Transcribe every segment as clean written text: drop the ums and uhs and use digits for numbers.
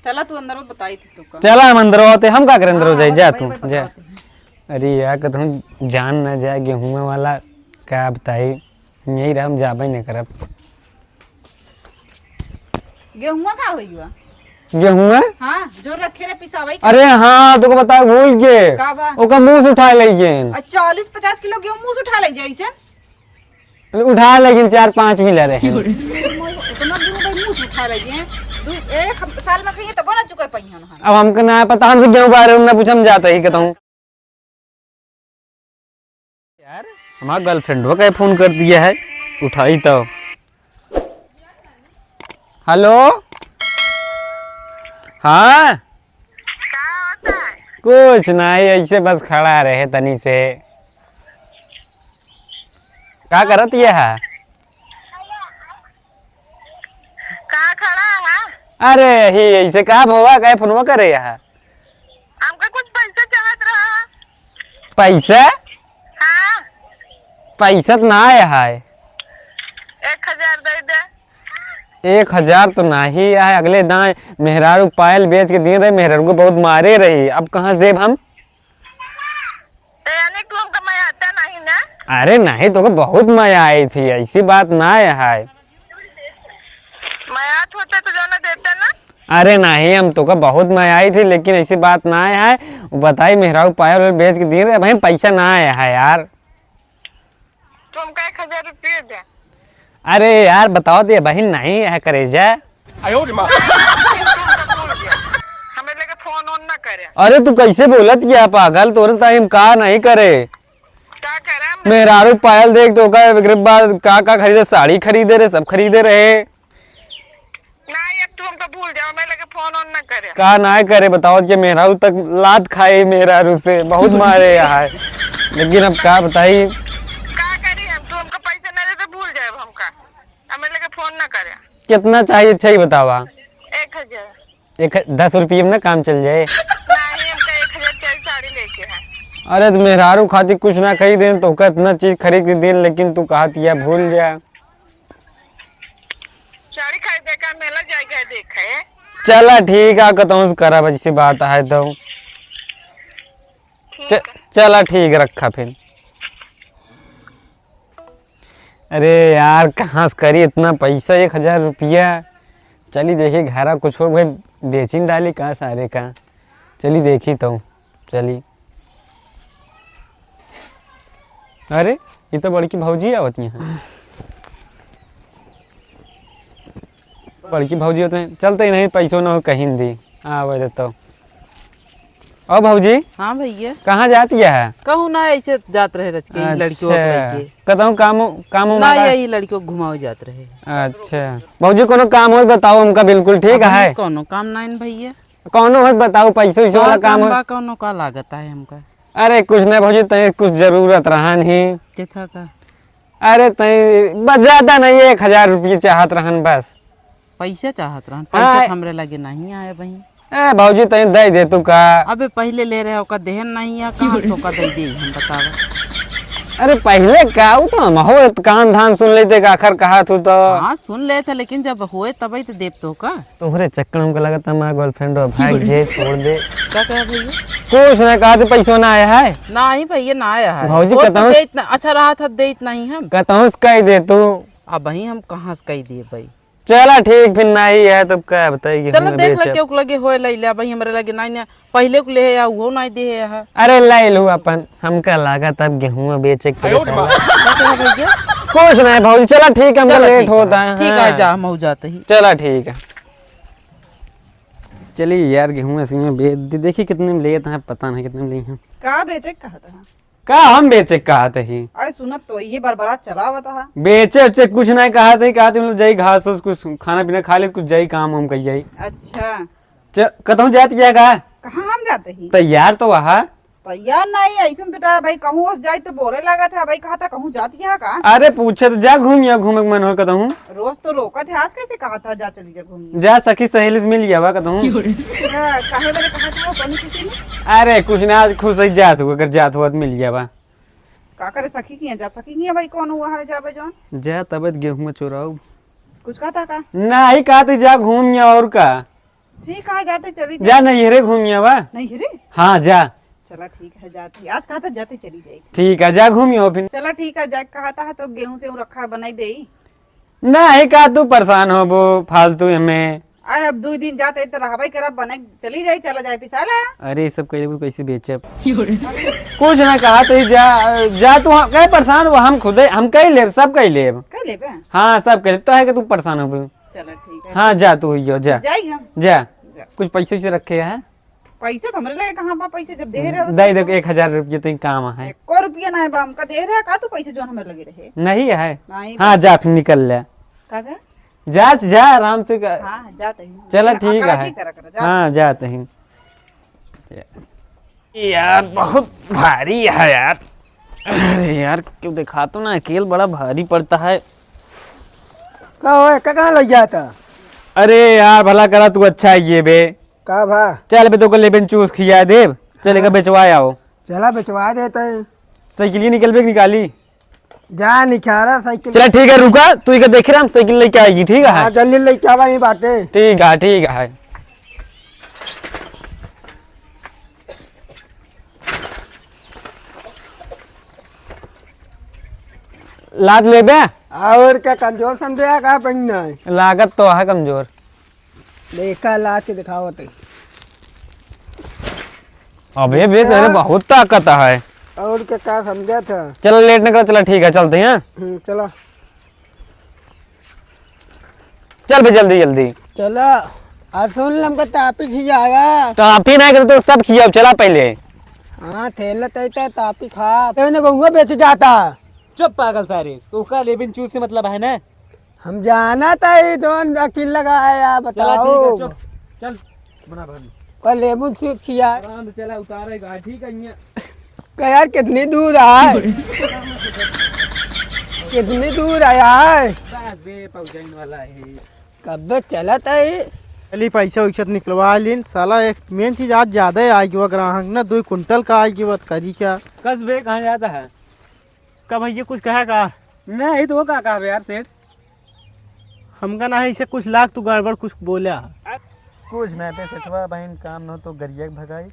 चला तू अंदर में बताई थी तो चला हम अंदर होते हम का करे अंदर हो जाए जा तू जा। अरे यार कहूँ जान ना जाए गेहूं वाला क्या बताई यही रहा हम जाबे नहीं करब। गेहुआ का होइबा गेहूं हां जो रखे रे पिसावई। अरे हाँ तुमको बता भूल के का बा ओका मुंह से उठा लेगे 40-50 किलो गेहूं मुंह से उठा ले जैसे उठा लेकिन 4-5 मिल रहे हैं इतना गेहूं भाई मुंह से उठा ले एक साल में कहीं तब ना चुके पहिया। अब हमको ना पता हमसे गेहूं बारे में पूछम जाता ही कहता हूँ यार हमारा गर्लफ्रेंड वो फोन कर दिया है उठाई तो। हेलो हाँ कुछ नहीं ऐसे बस खड़ा रहे तनी से क्या करत ये है का खड़ा है। अरे ही ऐसे का भोवा का फोनवा करे है हमका कुछ पैसा चाहत रहा। पैसा हाँ पैसा तो ना आया है 1000 दे दे। 1000 तो नहीं है अगले दाएं मेहरारू पायल बेच के दिए रहे मेहरारू को बहुत मारे रही अब कहाँ से देब हम। यानी तू हमका मैं आता नहीं ना। अरे नहीं तो बहुत मजा आई थी ऐसी बात ना है। मैं आत होते तो जो ना देता ना। अरे नहीं हम तो का बहुत मजा आई थी लेकिन ऐसी बात ना है बताई मेहरारू पायल बेच के दिए रहे भाई पैसा ना आया है यार। तू हमका 1000 रुपये दे। अरे यार बताओ दे बहन नहीं है करे जा। हमें लेके फोन ऑन ना करे। अरे तू कैसे बोलत किया पागल तोरे टाइम का नहीं करे क्या करे मेहरारू पायल देख तो का बाद का खरीदे साड़ी खरीदे रहे सब खरीदे रहे ना ये तू हमका भूल जाओ मैं लेके फोन ऑन ना करे। का ना करे बताओ कि मेहरारू तक लात खाए मेहरारू से बहुत मारे यहाँ लेकिन अब का बताई का करी हम तू हमका पैसा ना दे तो भूल जाए हमका हमें लेके फोन ना करे। कितना चाहिए अच्छा ही बतावा 1000 10 रुपये में ना काम चल जाए। नहीं हमका 1000 की साड़ी लेके है। अरे तो मेहरारू खाती कुछ ना खरीदे तो का इतना चीज खरीद के दे लेकिन तू कहती है भूल जा। साड़ी खरीदे का मेला जाएगा देखे। चला ठीक है कहता करा ऐसी बात है तो चला ठीक रखा फिर। अरे यार कहाँ से करी इतना पैसा 1000 रुपया। चली देखी घरा कुछ हो भाई बेचिन डाली कहाँ सारे का चली देखी तो चली। अरे ये तो बड़की भौजी आवती हैं बड़की भौजी होते हैं चलते ही नहीं पैसों ना हो कहीं दी हाँ वह तो। ओ भौजी हाँ भैया कहाँ जाती है कहूँ ना ऐसे जात रहे रच के लड़कियों कहता हूँ काम काम ना यही लड़कियों घुमाओ जात रहे। अच्छा भौजी कोनो काम हो बताओ हमका बिल्कुल ठीक है। कोनो काम नहीं भैया कोनो हो बताओ पैसों वाला काम हो कोनो का लागत है हमका। अरे कुछ नहीं भौजी तय कुछ जरूरत रहा नहीं कितना का। अरे तय बस ज्यादा नहीं 1000 रुपये चाहत रहन बस पैसा चाहत रहन पैसा हमरे लगे नहीं आया भाई। ए भौजी तय दे दे तू का। अबे पहले ले रहे हो का देहन नहीं है कहाँ तो का दे दे हम बतावा। अरे पहले का तो हम हो कान धान सुन लेते का आखिर कहा तू तो। हाँ सुन ले थे लेकिन जब हुए तभी तो देव तो का। तोहरे चक्कर हमको लगा था हमारा गर्लफ्रेंड भाग जे छोड़ दे। क्या कहा भैया कुछ नहीं कहा थे पैसों ना आया है नहीं भैया ना आया है भौजी वो कहता तो हूँ दे इतना अच्छा रहा था दे इतना ही हम कहता हूँ कह दे तू। अब वही हम कहाँ से कह दिए भाई। चला ठीक फिर नहीं है तो क्या बताइए। चलो देख ले क्यों लगे होए ले ले भाई हमरे लगे नहीं पहले को ले या वो नहीं दे है। अरे लाई लो अपन हमका लागत अब गेहूं बेचे के भैया कुछ नहीं भौजी चला ठीक है हमका लेट होता है। ठीक है जा मऊ जाते ही चला ठीक है। चलिए यार गेहूं ऐसे में बेच दी देखिए कितने में लिए हैं पता नहीं कितने में लिए हैं का बेचे कहा था का हम बेचे कहा थे ही। अरे सुनत तो ये बरबरात चला हुआ था बेचे उचे कुछ नहीं कहा थे मतलब जाई घास कुछ खाना पीना खा ले कुछ जाई काम हम कही जाई। अच्छा कहता हूँ जात क्या कहा कहाँ हम जाते ही तैयार तो वहाँ तैयार नहीं ऐसा तो भाई कहूँ जाए तो बोले लगा था भाई कहा था कहूँ जाती है का। अरे पूछे तो जा घूम या घूमे मन हो कहता हूँ रोज तो रोका थे आज कैसे कहा था जा चली जा घूमने जा सखी सहेली से मिल जावा कहता हूँ। काहे बारे कहा था कौन किसी ने। अरे कुछ ना आज खुश ही जात हुआ अगर जात हुआ तो मिल जावा। का करे सखी की जब सखी की भाई कौन हुआ है जाबे जौन जा तब गेहूं चुराऊ कुछ कहा था का नहीं कहा था जा घूम या और का ठीक है जाते चली जा नैहरे घूमिया बा। नहीं रे हाँ जा। चला ठीक है जाती आज कहा था जाते चली जाएगी। ठीक है जा घूमियो फिर। चला ठीक है जा कहा था तो गेहूं से रखा है बनाई दे नहीं का तू परेशान हो वो फालतू में। आय अब 2 दिन जाते तो रहबाई करा बने चली जाए चला जाए पिसाला। अरे ये सब कैसे बेचे कुछ ना कहा तो जा तू कहे परेशान हो हम खुद हम कह ले सब कह ले कह ले बे हाँ सब कह ले तो है कि तू परेशान हो। चला ठीक है हाँ जा तू हो जा जाई हम जा कुछ पैसे वैसे रखे है पैसे तो हमरे लगे कहां बा पैसे जब दे रहे दे दे 1000 रुपये तो काम है। 1 रुपया ना है बा हमका दे रहा का तू पैसे जो हमरे लगे रहे नहीं है। नहीं हाँ जा फिर निकल ले काका जा आराम से हां जाते हैं चला ठीक है। करा जा हाँ जाते हैं यार बहुत भारी है यार। अरे यार क्यों दिखा तो ना अकेले बड़ा भारी पड़ता है। कहाँ लग जाता? अरे यार भला करा तू अच्छा है ये बे का भा चल बे तो को लेबन चूस खिया देव चलेगा बेचवाया आओ। चला बेचवा देते हैं। साइकिल ही निकल बे निकाली जा निखारा साइकिल। चला ठीक है रुका तू इधर देख रहा हम साइकिल लेके आएगी ठीक है। हाँ जल्दी लेके आवा ही बाटे। ठीक है लाद ले बे। और क्या कमजोर समझे का पहनना है? लागत तो है कमजोर। देखा ला के दिखाओ ते। अबे बे तेरे बहुत ताकत है। और क्या समझा था? चलो लेट न कर चला ठीक है चलते हैं। चलो चल बे जल्दी चलो अब सुन लमका तापी खियागा। टाफी नहीं कर तो सब खिया चला पहले। हाँ थैला तैता तापी खा तेने गहुआ बेच जाता। चुप पागल सारे तो का लेबिन चूस से मतलब है ना। हम जाना था ये दोन अकील लगाया बताओ। चल बना भर कल लेबू सूट किया आराम से चला उतारेगा ठीक है का यार कितनी दूर है? कितनी दूर आया है? बस बे पहुंचने वाला है। कब चला था ये? चली पैसा वैसा निकलवा लीन साला। एक मेन चीज आज ज्यादा ही आएगी वो ग्राहक ना 2 कुंटल का आएगी वो करी क्या कस बे कहाँ जाता है? का भैया कुछ कहा का नहीं तो वो का कहा यार सेठ हमका ना है इसे कुछ लाख तू गड़बड़ कुछ बोला कुछ नहीं पे सेठवा बहन काम न तो गरिया भगाई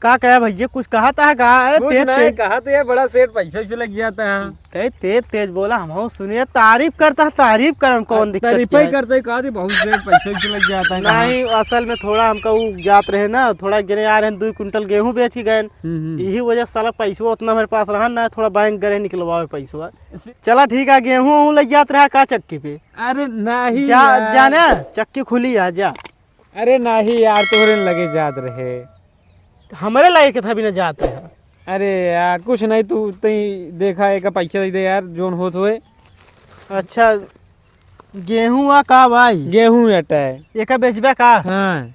का कहा भैया कुछ कहा था का कुछ नहीं कहा तो यार बड़ा सेठ पैसा से लग जाता है। तेज तेज बोला हम सुनिए तारीफ करता है तारीफ कर कौन दिक्कत तारीफ ही करते कहा थी बहुत सेठ पैसा से लग जाता है। नहीं असल में थोड़ा हमका वो जात रहे ना थोड़ा गिने आ रहे 2 कुंटल गेहूं बेच के गए यही वजह साला पैसा उतना मेरे पास रहा ना थोड़ा बैंक गए निकलवाओ पैसा। चला ठीक है गेहूं लग जात रहा का चक्की पे। अरे नहीं जाना चक्की खुली है जा। अरे नहीं यार तोहरे लगे जात रहे हमारे लायक था भी ना जाते हैं। अरे यार कुछ नहीं तू तई देखा है का पैसा दे दे यार जोन होत होए। अच्छा गेहूं आ का भाई गेहूं अटा है एक बेचबे का हाँ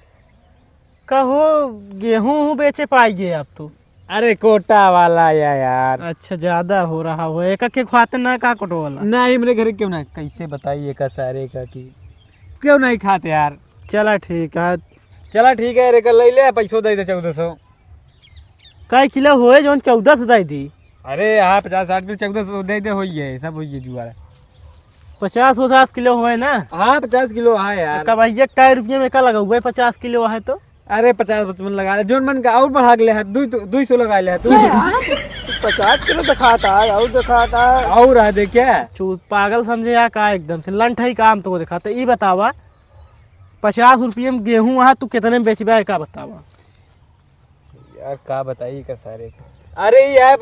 कहो गेहूं बेचे पाएंगे आप तो। अरे कोटा वाला यार अच्छा ज्यादा हो रहा हो एक के खाते ना का कोटो वाला नहीं मेरे घर क्यों ना कैसे बताइए का सारे का की क्यों नहीं खाते यार। चला ठीक है चला ठीक है रे कल ले ले पैसों दे दे 1400 कई किलो होए जोन 1400 दे दी। अरे हाँ 50-60 किलो 1400 दे दे होइए सब होइए जुआरा 50-50 किलो होए ना। हाँ 50 किलो है यार। का भैया कै रुपये में का लगा हुआ है 50 किलो है तो? अरे 50-55 लगा ले जोन मन का और बढ़ा ले है 200 लगा ले तू 50 किलो दिखाता है और दिखाता है और है देखिए चूत पागल समझे या का एकदम से लंठ ही काम तो दिखाते। ये बतावा 50 रुपये में गेहूं है तू कितने में बेचबे का बतावा यार का बताइए का सारे का। अरे यार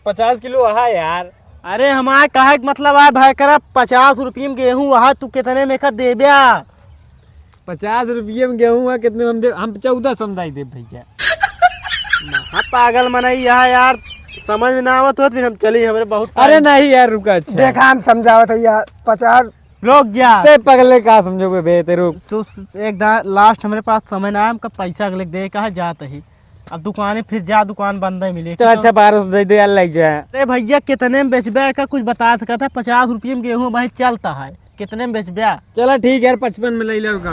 50 किलो है यार। अरे हमारे कहा मतलब है भाई करा 50 रुपये में गेहूं वहा तू कितने में का देबे? 50 रुपये में गेहूं है कितने में हम 14 समझाई दे भैया। हाँ पागल मनाई यार समझ में ना आवत हो फिर हम चली हमारे बहुत। अरे नहीं यार रुका अच्छा देखा हम समझावत है यार 50 रोक जा ते पगले का समझोगे बे ते रुक तो एक लास्ट हमारे पास समय ना हमका पैसा अगले दे कहा जात ही अब दुकानें फिर जा दुकान बंद ही मिले। चल अच्छा 1200 दे दे यार लग जाए। अरे भैया कितने में बेचबे का कुछ बता सका था 50 रुपये में गेहूं भाई चलता है कितने में बेचबे? चला ठीक है यार 55 में ले ले रुका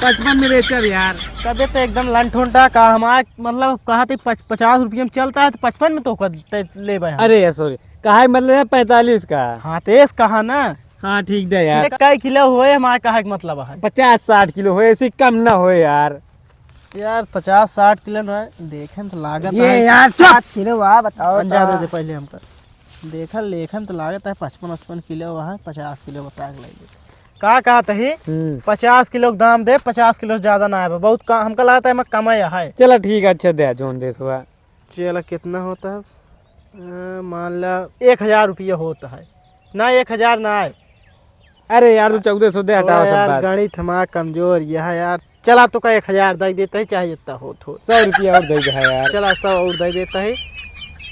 55 में बेचब यार। तबे तो एकदम लंठोंटा का हमारा मतलब कहा थी 50 रुपये में चलता है तो 55 में तो ले भाई। अरे यार सॉरी कहा मतलब 45 का। हाँ तेज कहा ना हाँ ठीक दे यार। कई किलो हुए हमारे कहा के मतलब है 50-60 किलो हो, ऐसे कम ना हो यार। यार 50-60 किलो ना देखे तो लागत ये है यार 7 किलो हुआ बताओ ज्यादा दे पहले हमका देखा लेखन तो लागत है 55-55 किलो वहाँ 50 किलो बता के लगे का कहा तही 50 किलो के दाम दे 50 किलो से ज्यादा ना है बहुत कम हमका लगता है मैं कमाया है। चलो ठीक है, अच्छा दे जोन दे थोड़ा। चलो कितना होता है मान ला 1000 रुपया होता है ना 1000 ना है। अरे यार तू 1400 दे, हटाओ सब यार बात। गणित हमारा कमजोर यह है यार। चला तो का 1000 दे देता है चाहे जितना हो तो 100 रुपया और दे दे यार। चला 100 और दे देता है।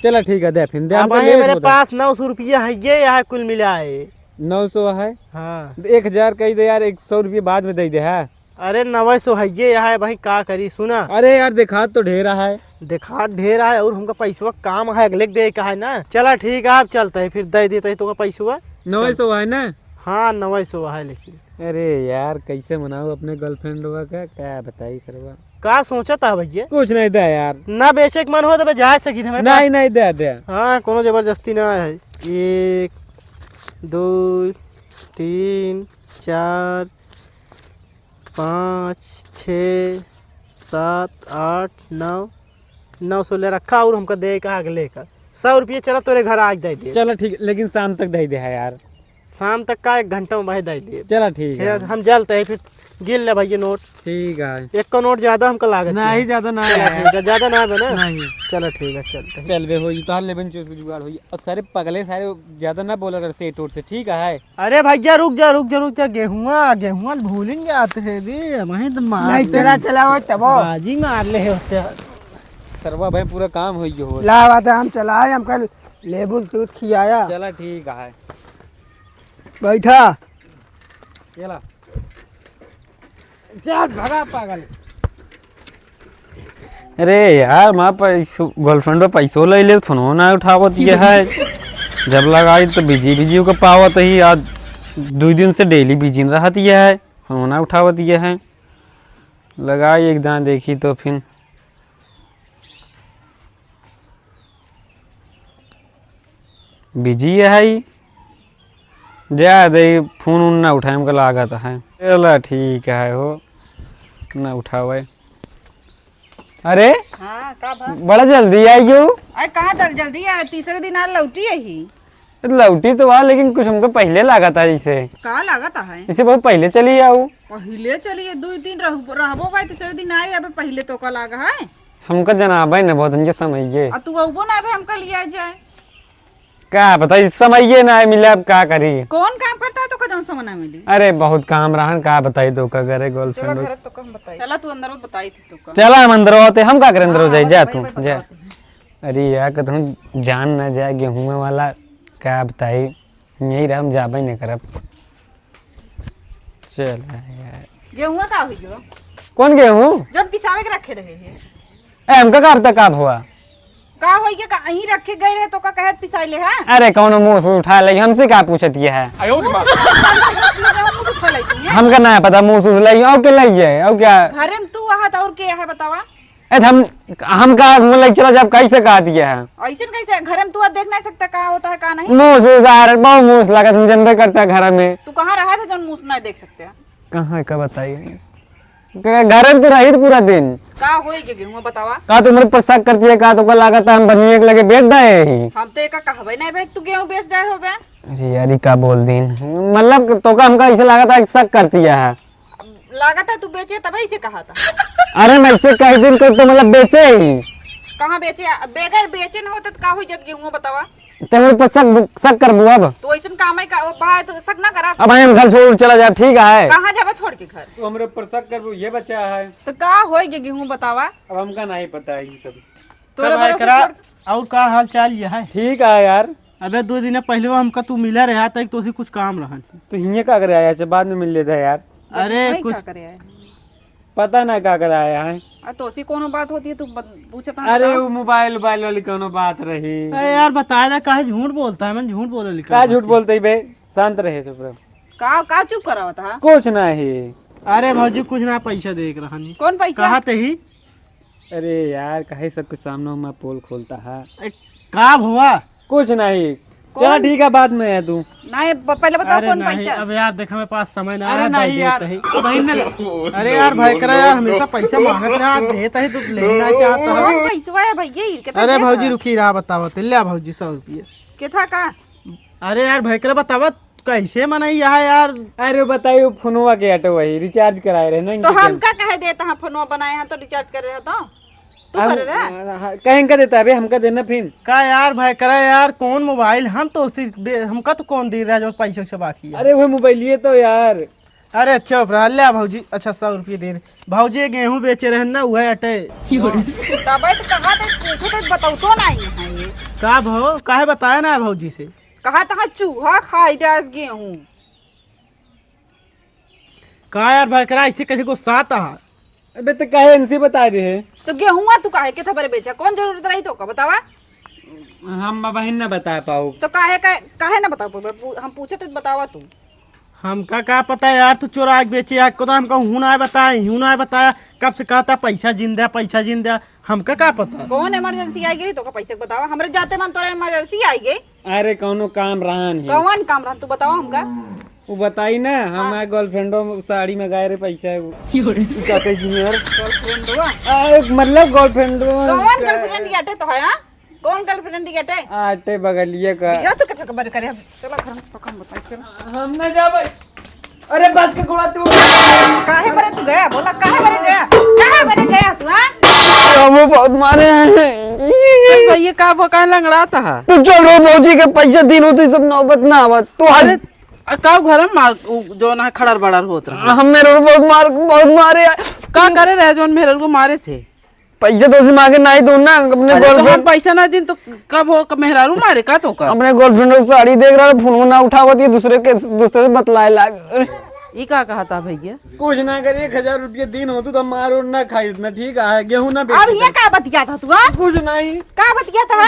चलो ठीक है, दे फिर दे। अब हमको है लेट मेरे होता पास 900 रुपया है ये यहाँ कुल मिला है 900 है। हाँ 1000 कही दे यार, 100 रुपये बाद में दे दे है। अरे 900 है ये यहाँ है भाई का करी सुना अरे यार देखा तो ढेरा है। देखा ढेर है और हमका पैसा काम है अगले दे का है ना। चला ठीक है आप चलते है फिर दे देते है तो पैसा 900 है ना। हाँ 900 है लेकिन अरे यार कैसे मनाओ अपने गर्लफ्रेंड का, क्या बताई सरवा। का सोचा था भैया कुछ नहीं दे यार। ना बेचे के मन हो तो जा सकी थे नहीं नहीं दे दे। हाँ कोनो जबरदस्ती ना है 1 2 3 4 5 6 7 8 9 900 ले रखा और हमका दे का अगले का 100 रुपये। चला तोरे घर आज दे दे। चलो ठीक, लेकिन शाम तक दे दे है यार। शाम तक का 1 घंटा में भाई दे दे। चलो ठीक है, हम जलते हैं फिर गिन ले भैया नोट। ठीक है। एक का नोट ज्यादा हमका लागत नहीं ज्यादा ना चला है। ठीक है ज्यादा ना है ना। नहीं चलो ठीक है चलते हैं। चल बे हो तो 11 जुगाड़ हुई। और सारे पगले सारे ज्यादा ना बोला कर सेट उठ से, ठीक है। अरे भैया रुक जा रुक जा रुक जा गेहुआ भूलेंगे आते थे रे वहीं तो नहीं तेरा चला हो तब बाजी मार ले होते सरवा भाई पूरा काम हुई हो। ला बात है, हम चलाए हम कल लेबू दूध खियाया। चला ठीक है, बैठा चला चल भगा पागल। अरे यार माँ गर्लफ्रेंड पे पैसो ले ले फोन ना उठावत ये है। जब लगाई तो बिजी को पावत ही। आज 2 दिन से डेली बिजी रहत ये है, फोन ना उठावत ये है। लगाई एक दान देखी तो फिर बिजी है ही। जा दे फोन उन ना उठाए हमको लागत है। चला ठीक है हो ना उठावे। अरे हाँ का भा बड़ा जल्दी आई क्यों? अरे कहाँ तक जल्दी है, तीसरे दिन आज लौटी है ही। लौटी तो आ लेकिन कुछ हमको पहले लगा था इसे। का लागत है इसे बहुत पहले चली आओ। पहले चलिए 2 दिन रहबो भाई, तीसरे दिन आए अब पहले तो का लागा है। हमको जनाबे न बहुत उनके समय और तू अबो ना भाई हमका लिया जाए। क्या पता इस समय ना मिला, अब क्या करी। कौन काम करता है तो का जौन समय ना मिली। अरे बहुत काम रहन, का बताई तो का करे चलो गर्लफ्रेंड। घर तो कम बताई। चला तू अंदर में बताई थी तो का। चला हम अंदर होते, हम का करे अंदर हो जाए। जा तू भाई जा। बताते हैं। अरे यार कहूँ जान ना जाए गेहूं वाला, क्या बताई यही रहा हम जाबे नहीं करब। चल यार गेहुआ का हुई जो कौन गेहूं जब पिसावे के रखे रहे हैं हमका का अब तक आप हुआ। का होई के कहीं रखे गए रहे तो का कहत पिसाई ले है। अरे कौन मुंह से उठा ले, हमसे क्या पूछत ये है। हमका ना पता मुंह से लई और के लई है और क्या। घर में तू आहत और के है बतावा। ए हम का लई चला जब कैसे कहा दिया है। ऐसे कैसे घर में तू अब देख नहीं सकता का होता है का नहीं। मुंह से यार बहुत मुंह से लगा, तुम जनबे करता है घर में। तू कहाँ रहा था जौन मुंह नहीं देख सकते। कहाँ का बताइए, घर में तो रही पूरा दिन। का होई के गेहूं बतावा। का तुम्हारे पर शक करती है, का तो लागत हम बनिए के लगे बेच दे ही। हम तो का कहबे नहीं भाई तू गेहूं बेच जाए होबे। अरे यार का बोल दिन मतलब तो का हमका ऐसे लगा था शक करती है। लागत है तू बेचे तभी से कहा था। अरे मैं इसे कई दिन को तो मतलब बेचे ही। कहाँ बेचे बेगर बेचे न होते तो का होई जब गेहूं बतावा। तेरे पर शक कर बु अब तो ऐसा काम है का बाहर तो शक ना करा। अब हम घर छोड़ चला जाए, ठीक है। कहाँ जाबे छोड़ के घर। तो हमरे पर शक कर ये बच्चा है तो का होई के गेहूं बतावा। अब हमका नहीं पता है ये सब। तोरे कब आए भरोसे करा छोड़- और का हाल चाल ये है। ठीक है यार। अबे 2 दिन पहले हमका तू मिला रहा था तो उसी कुछ काम रहन। तो हिये का करे आया बाद में मिल लेता है यार। अरे नहीं कुछ का करे है। पता ना का करे आया है। तो उसी कोनो बात होती है तू पूछता। अरे वो मोबाइल वाली कोनो बात रही। अरे यार बताया था काहे झूठ बोलता है। मैं झूठ बोले लिखा का झूठ बोलते ही बे, शांत रहे चुप रहे। का चुप करावा था। कुछ नहीं। अरे भौजी कुछ ना पैसा देख रहा नहीं। कौन पैसा। कहा ते ही अरे यार कहे सबके सामने मैं पोल खोलता है। का हुआ कुछ नहीं, चला ठीक है बाद में है तू। नहीं पहले बताओ अरे कौन नहीं पैसा। अब यार देख मेरे पास समय ना अरे है, नहीं दे यार देते ही। बहन ने अरे यार भाई करा यार हमेशा पैसा मांगत रहा देता ही तो लेना चाहता है। कौन पैसा है भैया कितना अरे देता? भौजी रुकी रहा बतावा ले भौजी 100 रुपये। कितना का? अरे यार भाई करा बतावा कैसे मनाई यहाँ यार। अरे बताइए फोनवा के हटो वही रिचार्ज कराए रहे ना तो हम का कहे देता हम फोनवा बनाए हैं तो रिचार्ज कर रहे हैं तो तू करे रहा। कहीं का देता है हमका देना फिर का यार भाई करा यार कौन मोबाइल हम तो हमका तो कौन दे रहा है जो पैसे से बाकी है। अरे वो मोबाइल ये तो यार। अरे चुप रहा ले भौजी अच्छा 100 रुपये दे दे भौजी गेहूं बेचे रहे ना वह अटे। तबे तो कहा दे पूछो तो बताओ तो नहीं है ये का भाव काहे बताया ना भौजी से। कहा तहा चूहा खाई डास गेहूं। का यार भाई करा ऐसे कैसे गुस्सा आता है। अबे तो कहे इनसे बता दे तो गेहूं तू काहे के थबरे बेचा कौन जरूरत रही तो का बतावा। हम बहन ना बता पाऊ। तो काहे ना बताओ हम पूछे तो बतावा तू। हमका क्या पता यार तू चोरा के बेचे आज को तो हमका हूं ना बताया कब से कहता पैसा जिंदा हमका क्या पता। कौन इमरजेंसी आई गई तो का पैसे बतावा हमरे जाते मन तोरा इमरजेंसी आई गई। अरे कौनो काम रहन है कौन काम रहा तू बताओ हमका। वो बताई ना हमारे गर्लफ्रेंडो साड़ी में गाय रे पैसा है वो कहते जूनियर गर्लफ्रेंड हुआ मतलब गर्लफ्रेंडो कौन गर्लफ्रेंड गेटे तो है कौन गर्लफ्रेंड गेटे आटे बगलिए का या तो कथा खबर करे चलो घर में पकड़ बता चलो। हम ना जा भाई। अरे बस के घोड़ा तू काहे बरे तू गया बोला काहे बरे गया तू हां वो बहुत मारे हैं ये का लंगड़ाता है तू चल रो भौजी के पैसे दिन होती सब नौबत ना आवत तू अरे का घर में मार जो ना खड़र बड़र होत रहा हम मेरे को बहुत मारे का करे रहे जो मेरे को मारे से पैसे तो उसे मांगे नहीं दूं ना अपने अरे तो हम गर्लफ्रेंड पैसा ना दिन तो कब हो मेहरारू मारे का तो का अपने गर्लफ्रेंड को साड़ी देख रहा फोन ना उठावत ये दूसरे से बतलाए लाग ई का कहा था भैया कुछ ना कर 1000 रुपये दिन हो तो मारो ना खाई ना ठीक है गेहूं ना अब ये का बतिया था तू हां कुछ नहीं का बतिया था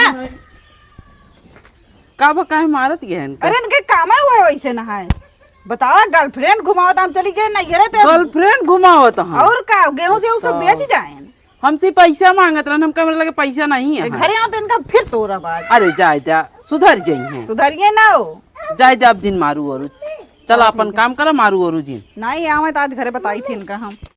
का काहे मारत गए इनका अरे इनके काम हुआ वैसे ना है बताओ गर्लफ्रेंड घुमाओ तो हम चली गए नहीं घरे थे गर्लफ्रेंड घुमावत हम और का गेहूं से वो सब बेच जाए हमसे पैसा मांगत रहन हम कमरे लगे पैसा नहीं है घरे आओ तो इनका फिर तोरा बात अरे जाय जा सुधर जाइए सुधरिए ना हो जाय जा अब दिन मारू और चल अपन काम करा मारू और जी नहीं आवे तो आज घरे बताई थी इनका हम